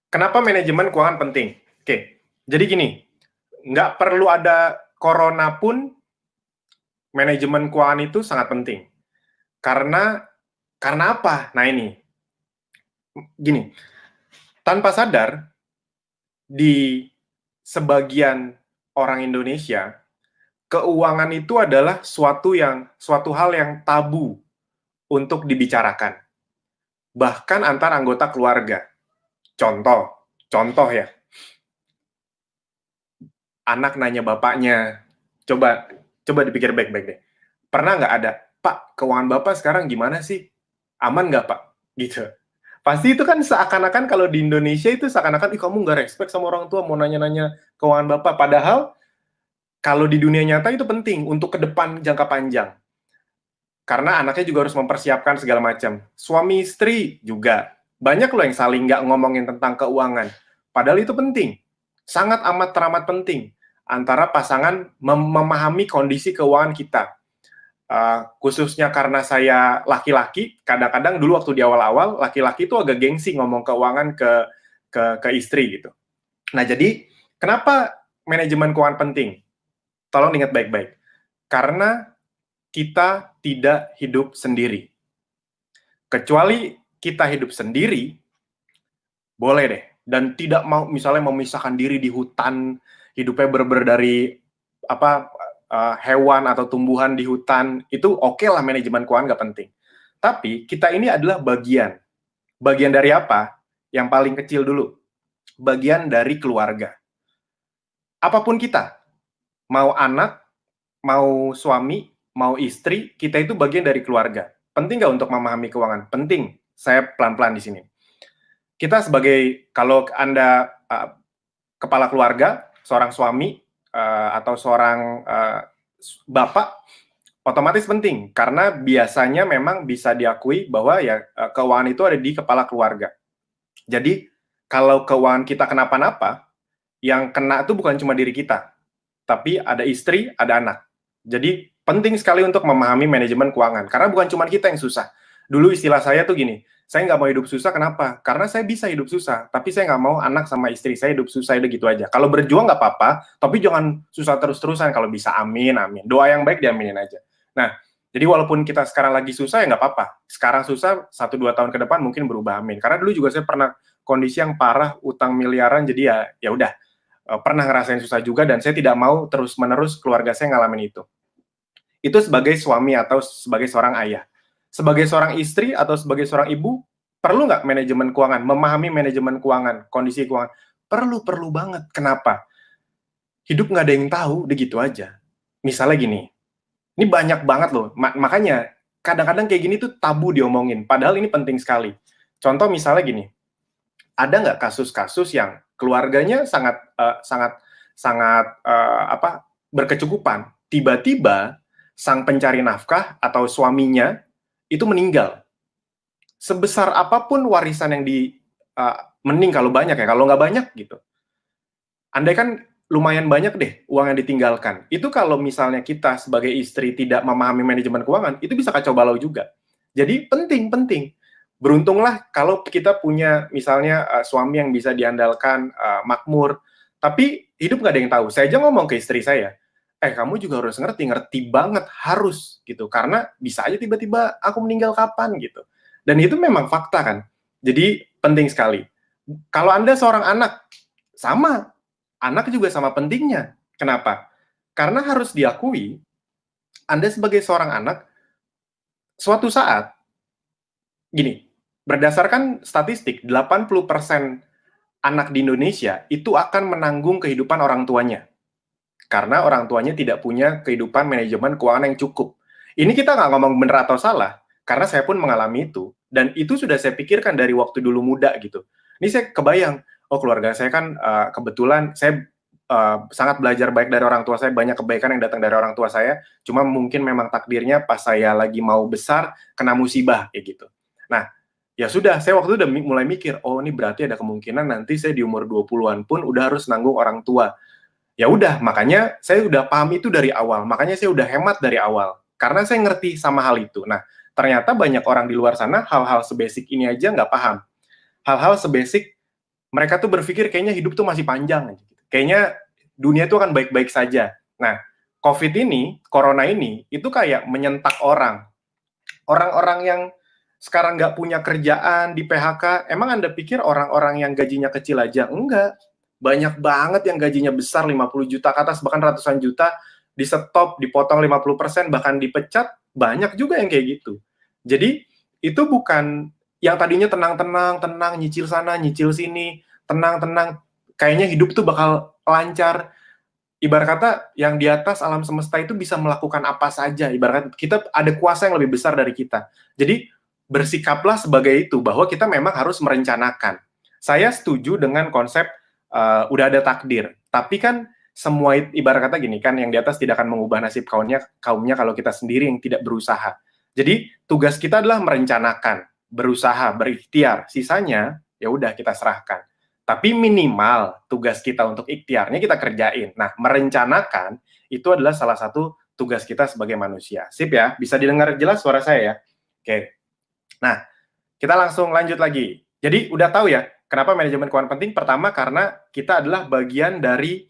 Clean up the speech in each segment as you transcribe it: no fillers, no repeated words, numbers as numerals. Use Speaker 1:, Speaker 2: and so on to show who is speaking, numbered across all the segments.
Speaker 1: Kenapa manajemen keuangan penting? Oke, jadi gini, nggak perlu ada corona pun manajemen keuangan itu sangat penting. Karena karena apa? Nah ini, gini, tanpa sadar di sebagian orang Indonesia, keuangan itu adalah suatu hal yang tabu untuk dibicarakan. Bahkan antar anggota keluarga. Contoh ya, anak nanya bapaknya, coba coba dipikir baik-baik deh. Pernah nggak ada, Pak, keuangan Bapak sekarang gimana sih? Aman nggak, Pak? Gitu. Pasti itu kan seakan-akan kalau di Indonesia itu seakan-akan, ih kamu nggak respect sama orang tua, mau nanya-nanya keuangan Bapak. Padahal kalau di dunia nyata itu penting untuk ke depan jangka panjang. Karena anaknya juga harus mempersiapkan segala macam. Suami istri juga. Banyak loh yang saling nggak ngomongin tentang keuangan. Padahal itu penting. Sangat amat teramat penting. Antara pasangan memahami kondisi keuangan kita. Khususnya karena saya laki-laki, kadang-kadang dulu waktu di awal-awal, laki-laki itu agak gengsi ngomong keuangan ke istri gitu. Nah, jadi kenapa manajemen keuangan penting? Tolong ingat baik-baik. Karena kita tidak hidup sendiri. Kecuali kita hidup sendiri, boleh deh. Dan tidak mau misalnya memisahkan diri di hutan, hidupnya bener-bener dari apa hewan atau tumbuhan di hutan, itu oke lah manajemen keuangan nggak penting. Tapi kita ini adalah bagian. Bagian dari apa? Yang paling kecil dulu. Bagian dari keluarga. Apapun kita, mau anak, mau suami, mau istri, kita itu bagian dari keluarga. Penting nggak untuk memahami keuangan? Penting. Saya pelan-pelan di sini. Kita sebagai, kalau Anda kepala keluarga, seorang suami, atau seorang bapak, otomatis penting. Karena biasanya memang bisa diakui bahwa ya keuangan itu ada di kepala keluarga. Jadi, kalau keuangan kita kenapa-napa, yang kena itu bukan cuma diri kita, tapi ada istri, ada anak. Jadi penting sekali untuk memahami manajemen keuangan, karena bukan cuma kita yang susah. Dulu istilah saya tuh gini, saya nggak mau hidup susah, kenapa? Karena saya bisa hidup susah, tapi saya nggak mau anak sama istri saya hidup susah, udah gitu aja. Kalau berjuang nggak apa-apa, tapi jangan susah terus-terusan, kalau bisa amin, amin. Doa yang baik diaminin aja. Nah, jadi walaupun kita sekarang lagi susah, ya nggak apa-apa. Sekarang susah, 1-2 tahun ke depan mungkin berubah, amin. Karena dulu juga saya pernah kondisi yang parah, utang miliaran, jadi ya udah, pernah ngerasain susah juga, dan saya tidak mau terus-menerus keluarga saya ngalamin itu. Itu sebagai suami atau sebagai seorang ayah. Sebagai seorang istri atau sebagai seorang ibu, perlu nggak manajemen keuangan? Memahami manajemen keuangan, kondisi keuangan? Perlu banget. Kenapa? Hidup nggak ada yang tahu, udah gitu aja. Misalnya gini, ini banyak banget loh, makanya kadang-kadang kayak gini tuh tabu diomongin, padahal ini penting sekali. Contoh misalnya gini, ada nggak kasus-kasus yang keluarganya sangat berkecukupan, tiba-tiba sang pencari nafkah atau suaminya itu meninggal. Sebesar apapun warisan yang mending kalau banyak ya, kalau nggak banyak gitu. Andai kan lumayan banyak deh uang yang ditinggalkan. Itu kalau misalnya kita sebagai istri tidak memahami manajemen keuangan, itu bisa kacau balau juga. Jadi penting. Beruntunglah kalau kita punya misalnya suami yang bisa diandalkan, makmur, tapi hidup nggak ada yang tahu. Saya aja ngomong ke istri saya, kamu juga harus ngerti banget, harus gitu. Karena bisa aja tiba-tiba aku meninggal kapan gitu. Dan itu memang fakta kan. Jadi penting sekali. Kalau Anda seorang anak, sama. Anak juga sama pentingnya. Kenapa? Karena harus diakui, Anda sebagai seorang anak, suatu saat, gini, berdasarkan statistik, 80% anak di Indonesia itu akan menanggung kehidupan orang tuanya. Karena orang tuanya tidak punya kehidupan manajemen keuangan yang cukup. Ini kita nggak ngomong benar atau salah, karena saya pun mengalami itu. Dan itu sudah saya pikirkan dari waktu dulu muda gitu. Ini saya kebayang, oh keluarga saya kan kebetulan saya sangat belajar baik dari orang tua saya, banyak kebaikan yang datang dari orang tua saya, cuma mungkin memang takdirnya pas saya lagi mau besar, kena musibah, kayak gitu. Nah, ya sudah, saya waktu itu udah mulai mikir, oh ini berarti ada kemungkinan nanti saya di umur 20-an pun udah harus nanggung orang tua. Ya udah, makanya saya udah paham itu dari awal, makanya saya udah hemat dari awal, karena saya ngerti sama hal itu. Nah, ternyata banyak orang di luar sana hal-hal sebasic ini aja nggak paham. Hal-hal sebasic Mereka tuh berpikir kayaknya hidup tuh masih panjang, kayaknya dunia tuh akan baik-baik saja. Nah, COVID ini, corona ini, itu kayak menyentak orang. Orang-orang yang sekarang nggak punya kerjaan, di PHK, emang Anda pikir orang-orang yang gajinya kecil aja? Enggak. Banyak banget yang gajinya besar, 50 juta ke atas, bahkan ratusan juta, di stop, dipotong 50%, bahkan dipecat, banyak juga yang kayak gitu. Jadi, itu bukan yang tadinya tenang-tenang, tenang, nyicil sana, nyicil sini, tenang-tenang, kayaknya hidup tuh bakal lancar. Ibarat kata, yang di atas alam semesta itu bisa melakukan apa saja. Ibarat kata, kita ada kuasa yang lebih besar dari kita. Jadi, bersikaplah sebagai itu, bahwa kita memang harus merencanakan. Saya setuju dengan konsep udah ada takdir. Tapi kan semua ibarat kata gini kan, yang di atas tidak akan mengubah nasib kaumnya kalau kita sendiri yang tidak berusaha. Jadi tugas kita adalah merencanakan, berusaha, berikhtiar. Sisanya ya udah kita serahkan. Tapi minimal tugas kita untuk ikhtiarnya kita kerjain. Nah, merencanakan itu adalah salah satu tugas kita sebagai manusia. Sip ya, bisa didengar jelas suara saya ya? Oke. Nah, kita langsung lanjut lagi. Jadi udah tahu ya, kenapa manajemen keuangan penting? Pertama, karena kita adalah bagian dari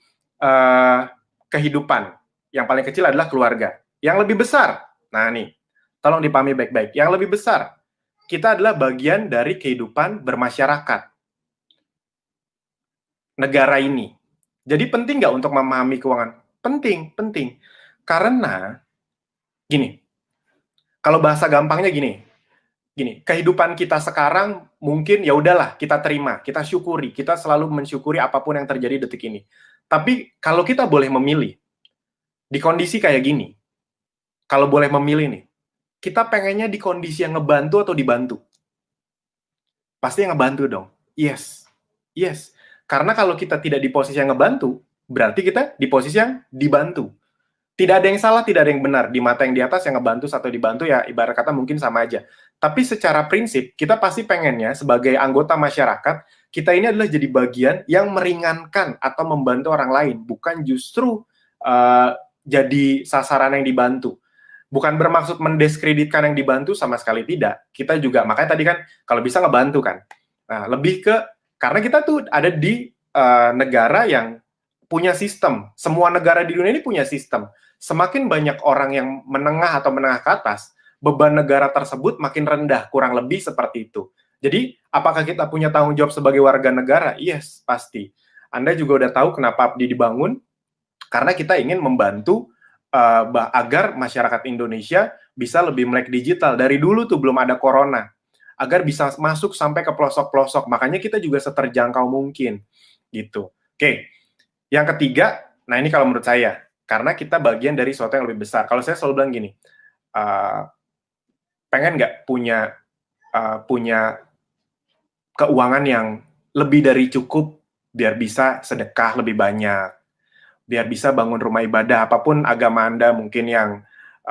Speaker 1: kehidupan. Yang paling kecil adalah keluarga. Yang lebih besar, nah nih, tolong dipahami baik-baik. Yang lebih besar, kita adalah bagian dari kehidupan bermasyarakat negara ini. Jadi penting nggak untuk memahami keuangan? Penting, penting. Karena, gini, kalau bahasa gampangnya gini, kehidupan kita sekarang mungkin ya udahlah kita terima, kita syukuri, kita selalu mensyukuri apapun yang terjadi detik ini. Tapi kalau kita boleh memilih di kondisi kayak gini, kalau boleh memilih nih, kita pengennya di kondisi yang ngebantu atau dibantu? Pasti yang ngebantu dong. Yes. Yes. Karena kalau kita tidak di posisi yang ngebantu, berarti kita di posisi yang dibantu. Tidak ada yang salah, tidak ada yang benar. Di mata yang di atas yang ngebantu atau dibantu ya ibarat kata mungkin sama aja. Tapi secara prinsip, kita pasti pengennya sebagai anggota masyarakat, kita ini adalah jadi bagian yang meringankan atau membantu orang lain, bukan justru jadi sasaran yang dibantu. Bukan bermaksud mendiskreditkan yang dibantu, sama sekali tidak. Kita juga, makanya tadi kan, kalau bisa ngebantu kan. Nah, lebih ke, karena kita tuh ada di negara yang punya sistem. Semua negara di dunia ini punya sistem. Semakin banyak orang yang menengah atau menengah ke atas, beban negara tersebut makin rendah, kurang lebih seperti itu. Jadi, apakah kita punya tanggung jawab sebagai warga negara? Yes, pasti. Anda juga udah tahu kenapa ABDI dibangun, karena kita ingin membantu agar masyarakat Indonesia bisa lebih melek digital. Dari dulu tuh belum ada corona, agar bisa masuk sampai ke pelosok-pelosok. Makanya kita juga seterjangkau mungkin, gitu. Oke, yang ketiga, nah ini kalau menurut saya, karena kita bagian dari sesuatu yang lebih besar. Kalau saya selalu bilang gini, pengen nggak punya keuangan yang lebih dari cukup biar bisa sedekah lebih banyak, biar bisa bangun rumah ibadah, apapun agama Anda, mungkin yang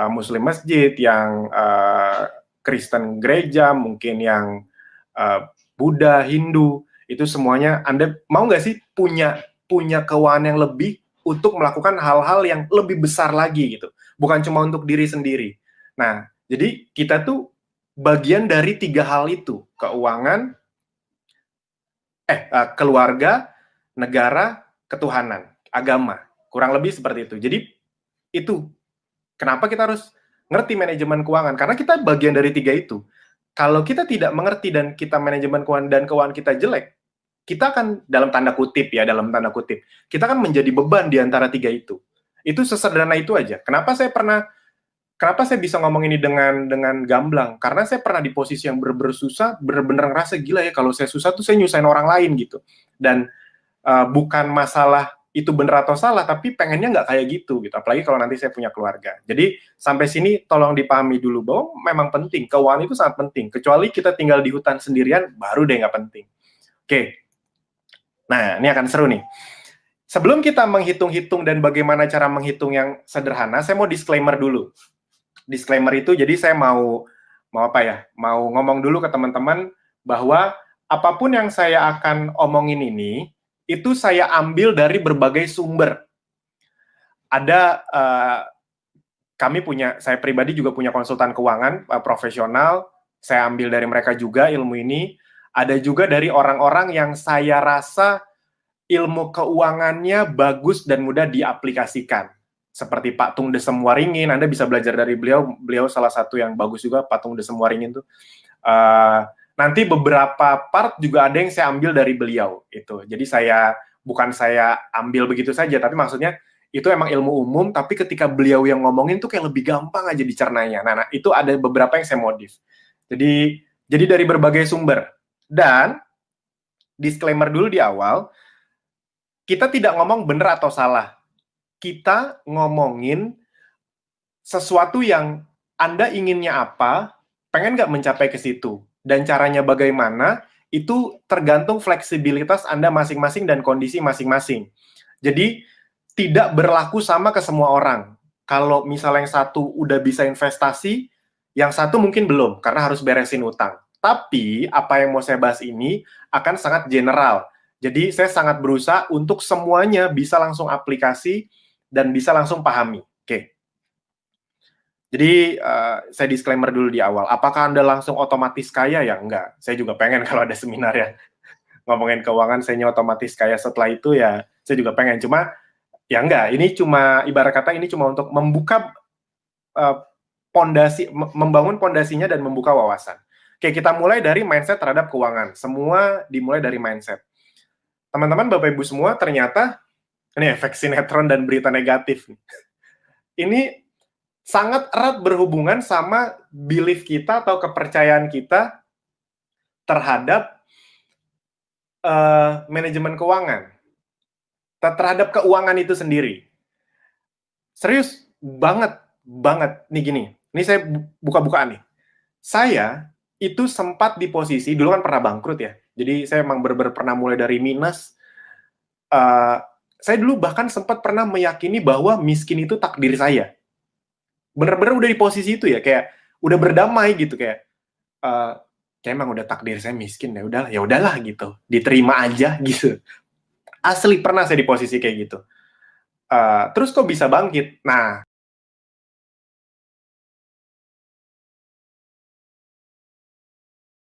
Speaker 1: Muslim masjid, yang Kristen gereja, mungkin yang Buddha, Hindu, itu semuanya Anda mau nggak sih punya keuangan yang lebih untuk melakukan hal-hal yang lebih besar lagi gitu, bukan cuma untuk diri sendiri. Nah, jadi kita tuh bagian dari 3 hal itu, keuangan, keluarga, negara, ketuhanan, agama, kurang lebih seperti itu. Jadi itu kenapa kita harus ngerti manajemen keuangan, karena kita bagian dari 3 itu. Kalau kita tidak mengerti dan kita manajemen keuangan dan keuangan kita jelek, kita akan dalam tanda kutip, kita akan menjadi beban di antara 3 itu. Itu sesederhana itu aja. Kenapa saya bisa ngomong ini dengan gamblang? Karena saya pernah di posisi yang bener-bener susah, bener-bener ngerasa gila ya, kalau saya susah tuh saya nyusahin orang lain gitu. Dan bukan masalah itu benar atau salah, tapi pengennya nggak kayak gitu. Apalagi kalau nanti saya punya keluarga. Jadi sampai sini tolong dipahami dulu bahwa memang penting, keuangan itu sangat penting. Kecuali kita tinggal di hutan sendirian, baru deh nggak penting. Oke. Nah, ini akan seru nih. Sebelum kita menghitung-hitung dan bagaimana cara menghitung yang sederhana, saya mau disclaimer dulu. Disclaimer itu, jadi saya mau apa ya? Mau ngomong dulu ke teman-teman bahwa apapun yang saya akan omongin ini, itu saya ambil dari berbagai sumber. Ada, saya pribadi juga punya konsultan keuangan profesional, saya ambil dari mereka juga ilmu ini. Ada juga dari orang-orang yang saya rasa ilmu keuangannya bagus dan mudah diaplikasikan. Seperti Pak Tung Desem Waringin, Anda bisa belajar dari beliau. Beliau salah satu yang bagus juga, Pak Tung Desem Waringin tuh. Nanti beberapa part juga ada yang saya ambil dari beliau itu. Jadi bukan saya ambil begitu saja, tapi maksudnya itu emang ilmu umum, tapi ketika beliau yang ngomongin tuh kayak lebih gampang aja dicernanya. Nah, itu ada beberapa yang saya modif. Jadi dari berbagai sumber. Dan disclaimer dulu di awal, kita tidak ngomong benar atau salah. Kita ngomongin sesuatu yang Anda inginnya apa, pengen nggak mencapai ke situ. Dan caranya bagaimana, itu tergantung fleksibilitas Anda masing-masing dan kondisi masing-masing. Jadi, tidak berlaku sama ke semua orang. Kalau misalnya yang satu udah bisa investasi, yang satu mungkin belum, karena harus beresin utang. Tapi, apa yang mau saya bahas ini akan sangat general. Jadi, saya sangat berusaha untuk semuanya bisa langsung aplikasi dan bisa langsung pahami. Oke. Jadi, saya disclaimer dulu di awal. Apakah Anda langsung otomatis kaya? Ya, enggak. Saya juga pengen kalau ada seminar yang ngomongin keuangan, saya otomatis kaya setelah itu, ya saya juga pengen. Cuma, ya enggak. Ini cuma, ibarat kata, ini cuma untuk membuka pondasi, membangun pondasinya dan membuka wawasan. Oke, kita mulai dari mindset terhadap keuangan. Semua dimulai dari mindset. Teman-teman, Bapak Ibu semua, ternyata, ini efek sinetron dan berita negatif. Ini sangat erat berhubungan sama belief kita atau kepercayaan kita terhadap manajemen keuangan. Terhadap keuangan itu sendiri. Serius, banget. Nih gini, ini saya buka-bukaan nih. Saya itu sempat di posisi, dulu kan pernah bangkrut ya, jadi saya emang benar-benar pernah mulai dari minus. Saya dulu bahkan sempat pernah meyakini bahwa miskin itu takdir saya. Bener-bener udah di posisi itu ya, kayak udah berdamai gitu, kayak emang udah takdir saya miskin, ya udahlah gitu, diterima aja gitu. Asli pernah saya di posisi kayak gitu. Terus kok bisa bangkit? Nah,